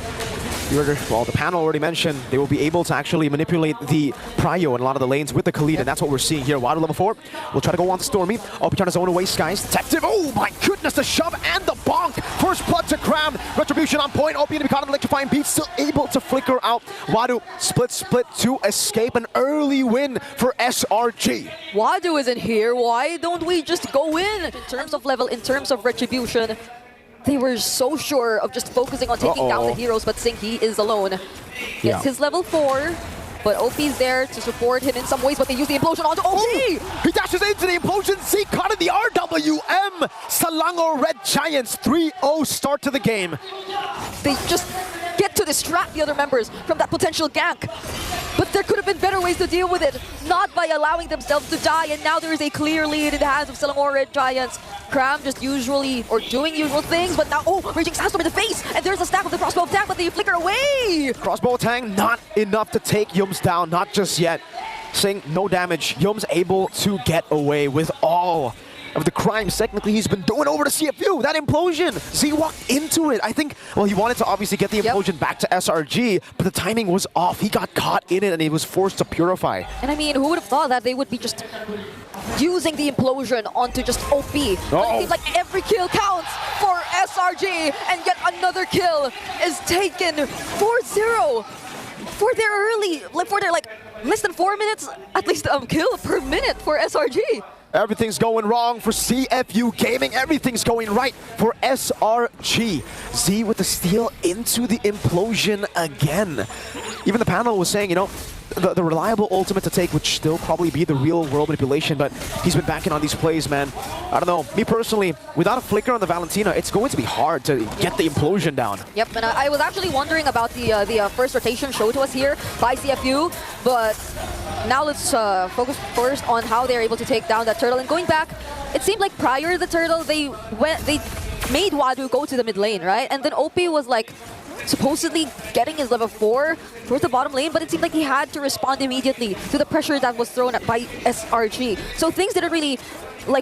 Well, the panel already mentioned they will be able to actually manipulate the Prio in a lot of the lanes with the Khalid, and that's what we're seeing here. Water level 4 will try to go on to Stormy. OP trying to zone away Skies. Detective, oh my goodness, the shove and the bonk. First blood to crown. Retribution on point. OP to be caught in electrifying beat, still able to flicker out. Wadu split to escape. An early win for SRG. Wadu isn't here. Why don't we just go in terms of level, in terms of retribution? They were so sure of just focusing on taking down the heroes, but Sing, he is alone. Gets his level 4, but OP's there to support him in some ways, but they use the implosion onto OP! He dashes into the implosion, Z caught in the RWM! Selangor Red Giants, 3-0 start to the game. They just get to distract the other members from that potential gank. But there could have been better ways to deal with it, not by allowing themselves to die, and now there is a clear lead in the hands of Selangor Red Giants. Cram just doing usual things, but now, Raging Sandstorm in the face, and there's a stack of the crossbow attack, but they flicker away! Crossbow attack, not enough to take Yums down, not just yet. Sing, no damage. Yums able to get away with all of the crimes technically he's been doing over to CFU. That implosion, Z walked into it. I think, well, he wanted to obviously get the implosion back to SRG, but the timing was off. He got caught in it and he was forced to purify. And I mean, who would have thought that they would be just using the implosion onto just OP? But it seems like every kill counts for SRG, and yet another kill is taken 4-0 for their less than 4 minutes, at least kill per minute for SRG. Everything's going wrong for CFU Gaming. Everything's going right for SRG. Z with the steal into the implosion again. Even the panel was saying, you know, the reliable ultimate to take would still probably be the real world manipulation, but he's been backing on these plays, man. I don't know. Me personally, without a flicker on the Valentina, it's going to be hard to get the implosion down. Yep, and I was actually wondering about the first rotation shown to us here by CFU, but now let's focus first on how they're able to take down that turtle. And going back, it seemed like prior to the turtle, they made Wadu go to the mid lane, right? And then OP was like supposedly getting his level 4 towards the bottom lane, but it seemed like he had to respond immediately to the pressure that was thrown at by SRG. So things didn't really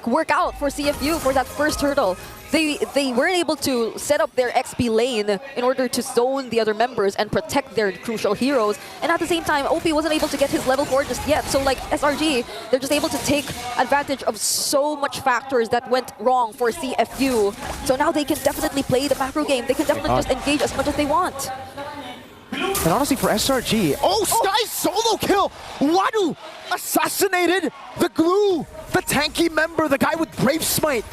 work out for CFU for that first turtle. They weren't able to set up their XP lane in order to zone the other members and protect their crucial heroes. And at the same time, OP wasn't able to get his level 4 just yet. So like SRG, they're just able to take advantage of so much factors that went wrong for CFU. So now they can definitely play the macro game. They can definitely just engage as much as they want. And honestly, for SRG, Sky solo kill! Wadu assassinated the glue the tanky member, the guy with Brave Smite.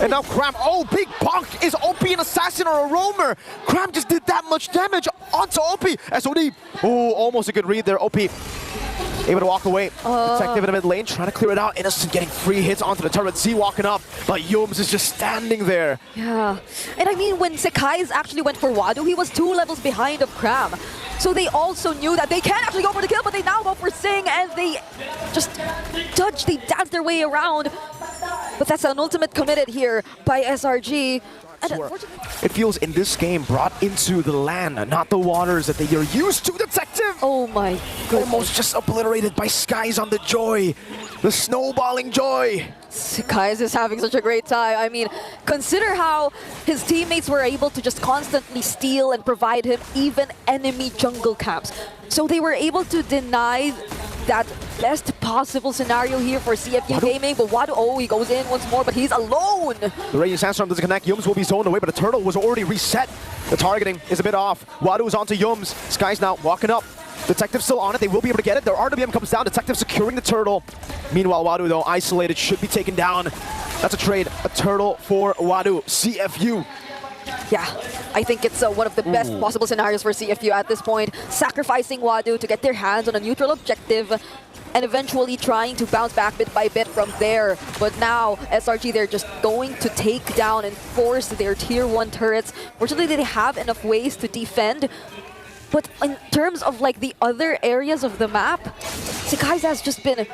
And now Cram, oh, big bonk. Is OP an assassin or a roamer? Cram just did that much damage onto OP. SOD, oh, almost a good read there. OP able to walk away. Detective in the mid lane, trying to clear it out. Innocent getting free hits onto the turret. Z walking up, but Yums is just standing there. Yeah, and I mean, when CikuGais actually went for Wadu, he was 2 levels behind of Cram. So they also knew that they can't actually go for the kill, but they now go for Sing, and they just dodge, they dance their way around. But that's an ultimate committed here by SRG. And It feels in this game brought into the land, not the waters that they are used to. Detective! Oh my goodness. Almost just obliterated by Skies on the joy. The snowballing joy. CikuGais is having such a great time. I mean, consider how his teammates were able to just constantly steal and provide him even enemy jungle camps. So they were able to deny that best possible scenario here for CFU Gaming, but Wadu, oh, he goes in once more, but he's alone. The Raging Sandstorm doesn't connect. Yums will be zoned away, but the turtle was already reset. The targeting is a bit off. Wadu is onto Yums. Sky's now walking up. Detective still on it. They will be able to get it. Their RWM comes down. Detective securing the turtle. Meanwhile, Wadu, though, isolated, should be taken down. That's a trade. A turtle for Wadu. CFU. Yeah, I think it's one of the best possible scenarios for CFU at this point. Sacrificing Wadu to get their hands on a neutral objective and eventually trying to bounce back bit by bit from there. But now, SRG, they're just going to take down and force their tier 1 turrets. Fortunately, they have enough ways to defend. But in terms of like the other areas of the map, CikuGais has just been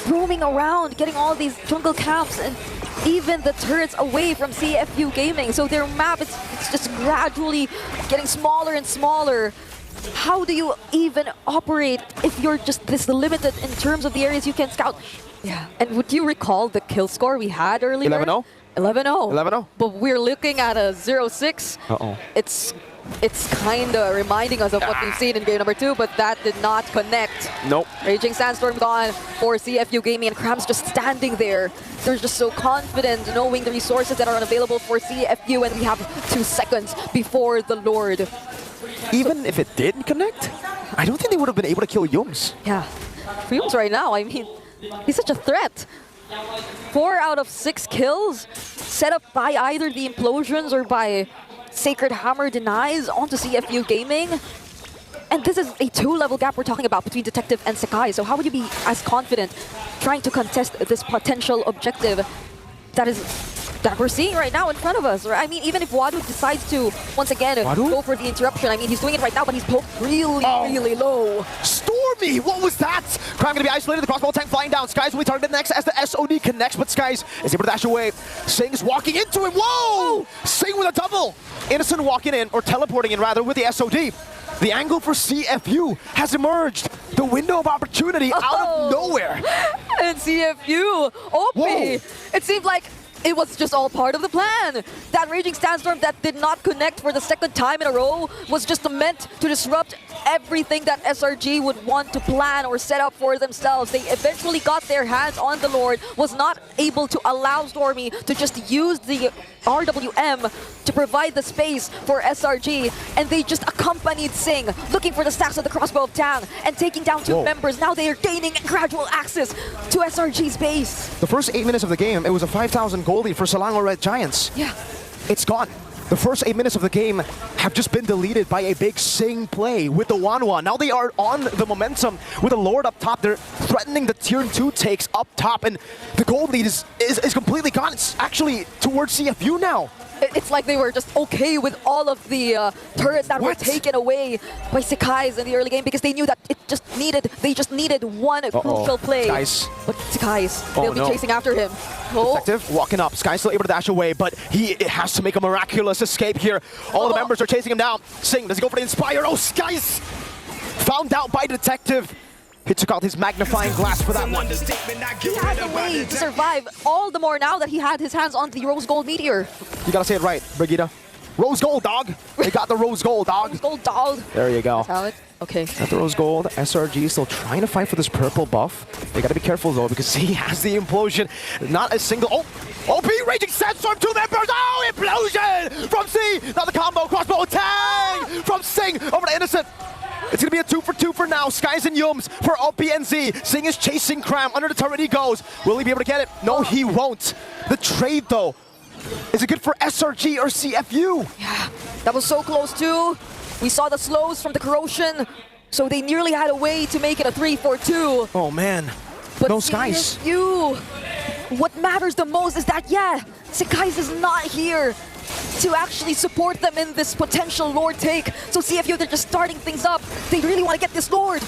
roaming around, getting all these jungle camps and even the turrets away from CFU Gaming. So their map is just gradually getting smaller and smaller. How do you even operate if you're just this limited in terms of the areas you can scout? Yeah, and would you recall the kill score we had earlier? 11-0? 11-0. 11-0. But we're looking at a 0-6. Uh-oh. It's kind of reminding us of what we've seen in game number 2, but that did not connect. Nope. Raging Sandstorm gone for CFU Gaming, and Cram's just standing there. They're just so confident knowing the resources that are unavailable for CFU, and we have 2 seconds before the Lord. Even if it didn't connect, I don't think they would have been able to kill Yums. Yeah. For Yums right now, I mean, he's such a threat. 4 out of 6 kills set up by either the implosions or by Sacred Hammer denies onto CFU Gaming. And this is a 2-level gap we're talking about between Detective and CikuGais. So how would you be as confident trying to contest this potential objective that we're seeing right now in front of us? I mean, even if Wadu decides to, once again, go for the interruption, I mean, he's doing it right now, but he's poked really low. Stormy, what was that? Cram going to be isolated, the crossbow tank flying down. Skies will be targeted next as the SOD connects, but Skies is able to dash away. Sing's walking into him, whoa! Sing with a double. Innocent walking in, or teleporting in rather, with the SOD. The angle for CFU has emerged. The window of opportunity out of nowhere. And CFU, OP, it seemed like it was just all part of the plan. That Raging Sandstorm that did not connect for the 2nd time in a row was just meant to disrupt everything that SRG would want to plan or set up for themselves. They eventually got their hands on the Lord, was not able to allow Stormy to just use the RWM to provide the space for SRG, and they just accompanied Sing, looking for the stacks of the crossbow of Tang, and taking down 2 members. Now they are gaining gradual access to SRG's base. The first 8 minutes of the game, it was a 5,000 gold lead for Selangor Red Giants. Yeah. It's gone. The first 8 minutes of the game have just been deleted by a big Sing play with the 1-1. Now they are on the momentum with the Lord up top. They're threatening the tier 2 takes up top, and the gold lead is completely gone. It's actually towards CFU now. It's like they were just okay with all of the turrets that were taken away by CikuGais in the early game because they knew that they just needed one crucial play. Skies. But CikuGais, they'll be chasing after him. Detective walking up. Sky's still able to dash away, but he has to make a miraculous escape here. All the members are chasing him down. Sing, does he go for the Inspire? Oh, Sky's found out by Detective. He took out his magnifying glass for that one. He had a way to survive, all the more now that he had his hands on the Rose Gold Meteor. You gotta say it right, Brigitte. Rose Gold, dog. They got the Rose Gold, dog. Rose Gold, dog. There you go. That's how it. Okay. Got the Rose Gold. SRG still trying to fight for this purple buff. They gotta be careful though because he has the implosion. Not a single. Oh, OP Raging Sandstorm, 2 members. Oh, implosion from C. Now the combo crossbow tang from Sing over to Innocent. It's going to be a 2-for-2 for now. Skies and Yums for OP and Z. Sing is chasing Cram. Under the turret he goes. Will he be able to get it? No, he won't. The trade, though. Is it good for SRG or CFU? Yeah, that was so close too. We saw the slows from the corrosion, so they nearly had a way to make it a 3-4-2. Oh, man. But no Skies. CFU, what matters the most is that, yeah, CikuGais is not here to actually support them in this potential Lord take. So CFU, they're just starting things up. They really want to get this Lord.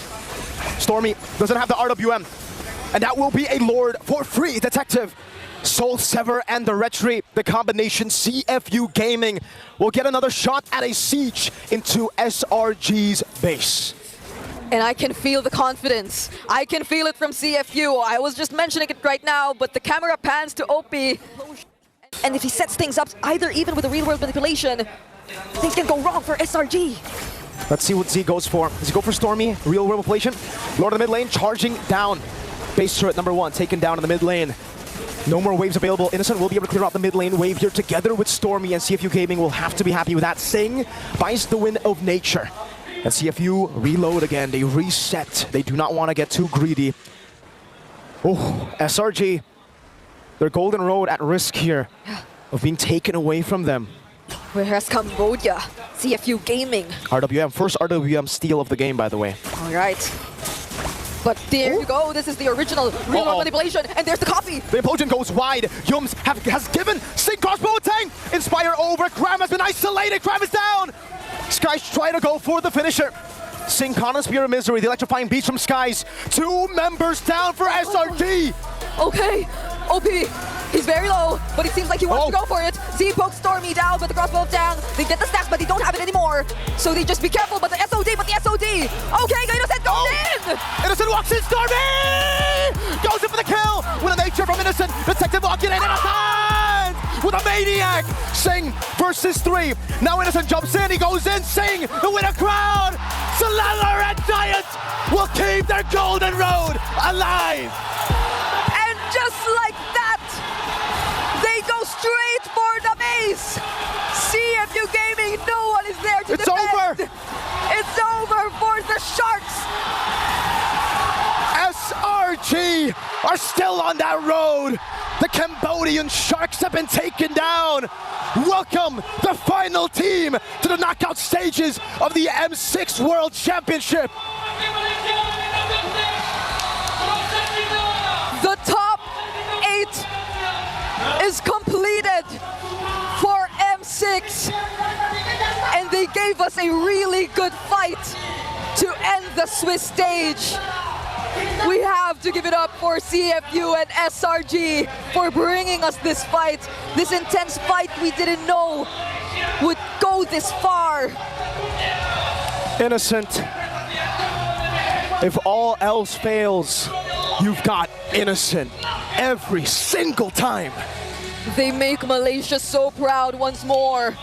Stormy doesn't have the RWM, and that will be a Lord for free. Detective, Soul Sever, and the Retry, the combination CFU Gaming will get another shot at a siege into SRG's base. And I can feel the confidence. I can feel it from CFU. I was just mentioning it right now, but the camera pans to OP. And if he sets things up, either even with a real-world manipulation, things can go wrong for SRG. Let's see what Z goes for. Does he go for Stormy? Real-world manipulation. Lord of the mid lane charging down. Base turret number 1 taken down in the mid lane. No more waves available. Innocent will be able to clear out the mid lane wave here together with Stormy, and CFU Gaming will have to be happy with that. Sing buys the win of nature. And CFU reload again. They reset. They do not want to get too greedy. Oh, SRG. Their golden road at risk here of being taken away from them. Whereas Cambodia, CFU Gaming. RWM, first RWM steal of the game, by the way. All right. But there you go. This is the original real-world manipulation, and there's the copy. The Implosion goes wide. Yums has given Sing crossbow tank. Inspire over. Cram has been isolated. Cram is down. Skies try to go for the finisher. Sing Kana Spear of Misery. The electrifying beach from Skies. 2 members down for SRG. Okay. OP, he's very low, but it seems like he wants to go for it. Z pokes Stormy down, but the crossbow down. They get the stacks, but they don't have it anymore. So they just be careful, but the SOD. Okay, Innocent goes in! Innocent walks in, Stormy! Goes in for the kill! With a nature from Innocent. Detective walking in, Innocent! With a maniac! Sing versus 3. Now Innocent jumps in, he goes in, Sing! The winner crowd! Selangor Red Giants will keep their golden road alive! Just like that, they go straight for the base. CFU Gaming, no one is there to defend. It's over. It's over for the Sharks. SRG are still on that road. The Cambodian Sharks have been taken down. Welcome the final team to the knockout stages of the M6 World Championship. The top 8 is completed for M6, and they gave us a really good fight to end the Swiss stage. We have to give it up for CFU and SRG for bringing us this fight, this intense fight we didn't know would go this far. Innocent, if all else fails, you've got Innocent every single time. They make Malaysia so proud once more.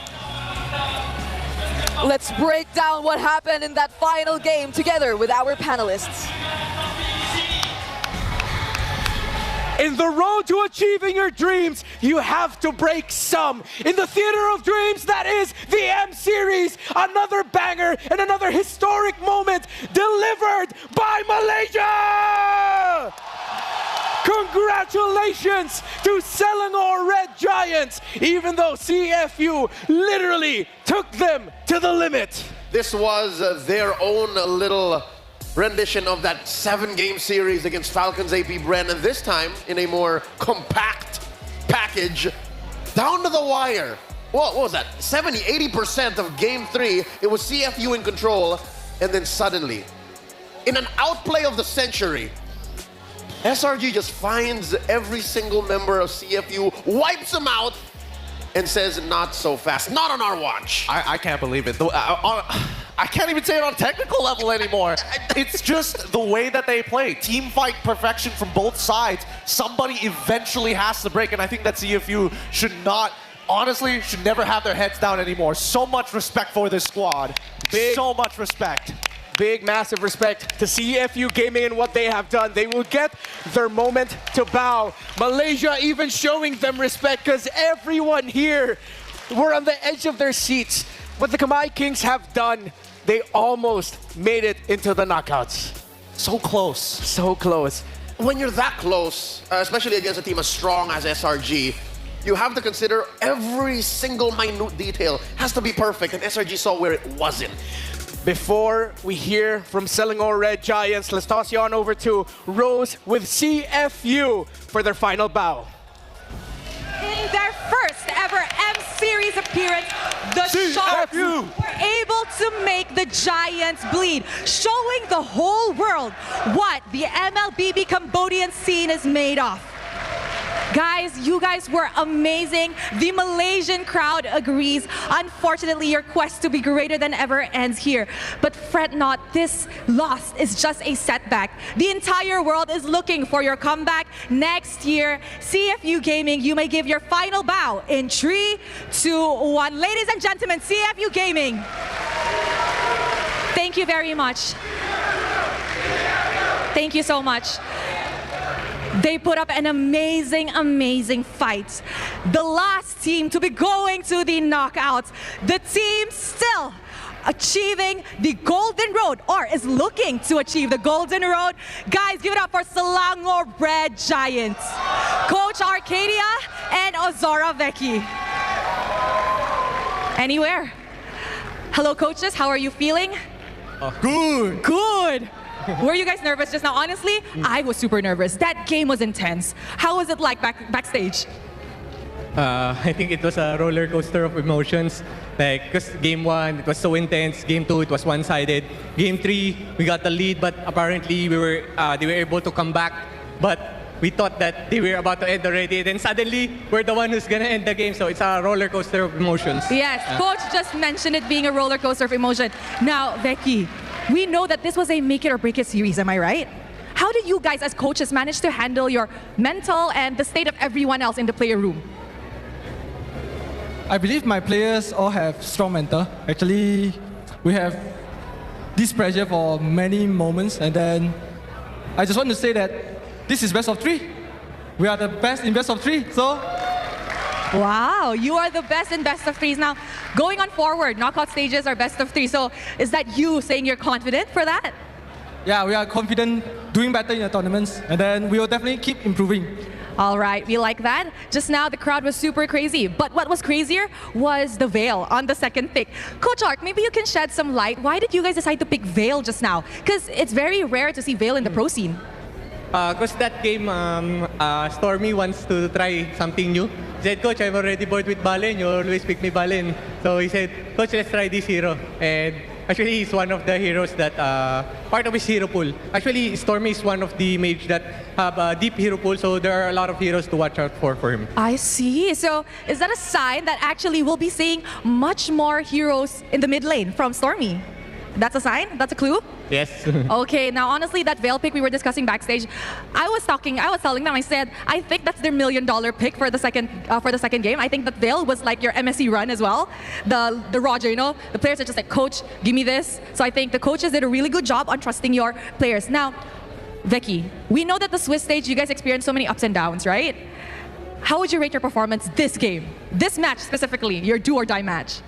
Let's break down what happened in that final game together with our panelists. In the road to achieving your dreams, you have to break some. In the theater of dreams, that is the M Series. Another banger and another historic moment delivered by Malaysia! Congratulations to Selangor Red Giants, even though CFU literally took them to the limit. This was their own little rendition of that 7-game series against Falcons AP Bren, and this time in a more compact package, down to the wire. What was that? 70-80% of game 3, it was CFU in control, and then suddenly, in an outplay of the century, SRG just finds every single member of CFU, wipes them out, and says, not so fast, not on our watch. I can't believe it. I can't even say it on a technical level anymore. It's just the way that they play. Team fight perfection from both sides. Somebody eventually has to break, and I think that CFU should not, honestly, should never have their heads down anymore. So much respect for this squad. So much respect. Big, massive respect to CFU Gaming and what they have done. They will get their moment to bow. Malaysia even showing them respect because everyone here were on the edge of their seats. What the Khmer Kings have done they almost made it into the knockouts. So close. So close. When you're that close, especially against a team as strong as SRG, you have to consider every single minute detail has to be perfect, and SRG saw where it wasn't. Before we hear from Selangor Red Giants, let's toss you on over to Rose with CFU for their final bow. In their first ever M Series appearance, the Sharks were able to make the Giants bleed, showing the whole world what the MLBB Cambodian scene is made of. Guys, you guys were amazing. The Malaysian crowd agrees. Unfortunately, your quest to be greater than ever ends here. But fret not, this loss is just a setback. The entire world is looking for your comeback next year. CFU Gaming, you may give your final bow in 3, 2, 1. Ladies and gentlemen, CFU Gaming. Thank you very much. Thank you so much. They put up an amazing, amazing fight. The last team to be going to the knockouts. The team still achieving the golden road, or is looking to achieve the golden road. Guys, give it up for Selangor Red Giants, Coach Arcadia and OzoraVeki. Anywhere. Hello, coaches. How are you feeling? Good. Good. Were you guys nervous just now? Honestly, I was super nervous. That game was intense. How was it like backstage? I think it was a roller coaster of emotions. Like, because game 1, it was so intense. Game 2, it was one-sided. Game 3, we got the lead, but apparently they were able to come back. But we thought that they were about to end already. Then suddenly, we're the one who's gonna end the game. So it's a roller coaster of emotions. Yes, Coach just mentioned it being a roller coaster of emotion. Now, Veki, we know that this was a make it or break it series, am I right? How did you guys as coaches manage to handle your mental and the state of everyone else in the player room? I believe my players all have strong mental. Actually, we have this pressure for many moments, and then I just want to say that this is best of 3. We are the best in best of 3, so. Wow, you are the best in best of 3s. Now, going on forward, knockout stages are best of 3. So is that you saying you're confident for that? Yeah, we are confident doing better in the tournaments, and then we will definitely keep improving. All right, we like that. Just now, the crowd was super crazy. But what was crazier was the Veil on the second pick. Coach Ark, maybe you can shed some light. Why did you guys decide to pick Veil just now? Because it's very rare to see Veil in the pro scene. Because that game, Stormy wants to try something new. He said, Coach, I'm already bored with Balen. You always pick me Balen. So he said, Coach, let's try this hero. And actually, he's one of the heroes that, part of his hero pool. Actually, Stormy is one of the mages that have a deep hero pool. So there are a lot of heroes to watch out for him. I see. So is that a sign that actually we'll be seeing much more heroes in the mid lane from Stormy? That's a sign? That's a clue? Yes. Okay, now honestly, that Veil pick we were discussing backstage, I was telling them, I said, I think that's their $1 million pick for the second game. I think that Veil was like your MSC run as well. The Roger, you know, the players are just like, Coach, give me this. So I think the coaches did a really good job on trusting your players. Now, Veki, we know that the Swiss stage, you guys experienced so many ups and downs, right? How would you rate your performance this game? This match specifically, your do or die match?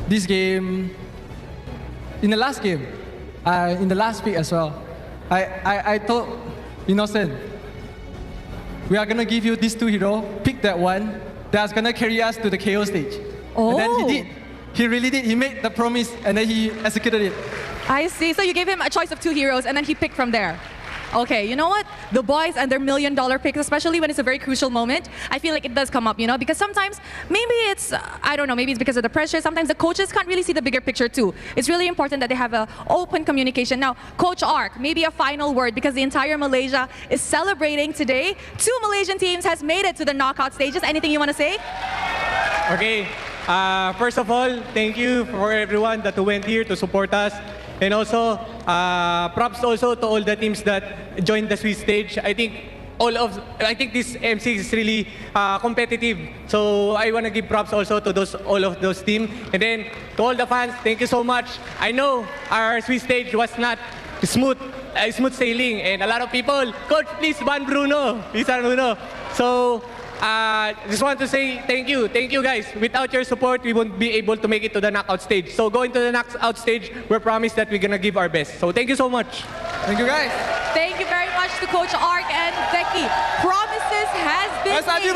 This game, in the last game, in the last pick as well, I told Innocent, we are going to give you these 2 heroes, pick that one, that's going to carry us to the KO stage. Oh. And then he did. He really did. He made the promise and then he executed it. I see. So you gave him a choice of 2 heroes and then he picked from there. Okay, you know what? The boys and their $1 million picks, especially when it's a very crucial moment, I feel like it does come up, you know, because sometimes maybe it's, I don't know, maybe it's because of the pressure. Sometimes the coaches can't really see the bigger picture too. It's really important that they have an open communication. Now, Coach Ark, maybe a final word because the entire Malaysia is celebrating today. 2 Malaysian teams has made it to the knockout stages. Anything you want to say? Okay. First of all, thank you for everyone that went here to support us. And also, props also to all the teams that joined the Swiss stage. I think this MC is really competitive. So I want to give props also to all of those teams. And then to all the fans, thank you so much. I know our Swiss stage was not smooth sailing, and a lot of people, Coach, please ban Bruno. Please ban Bruno. So just want to say thank you guys. Without your support, we won't be able to make it to the knockout stage. So going to the knockout stage, we're promised that we're gonna give our best. So thank you so much. Thank you, guys. Thank you very much to Coach Ark and Veki. Promises has been made.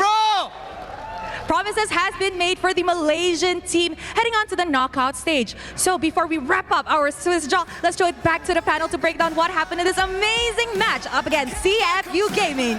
Promises has been made for the Malaysian team heading on to the knockout stage. So before we wrap up our Swiss Jaw, let's throw it back to the panel to break down what happened in this amazing match up against CFU Gaming.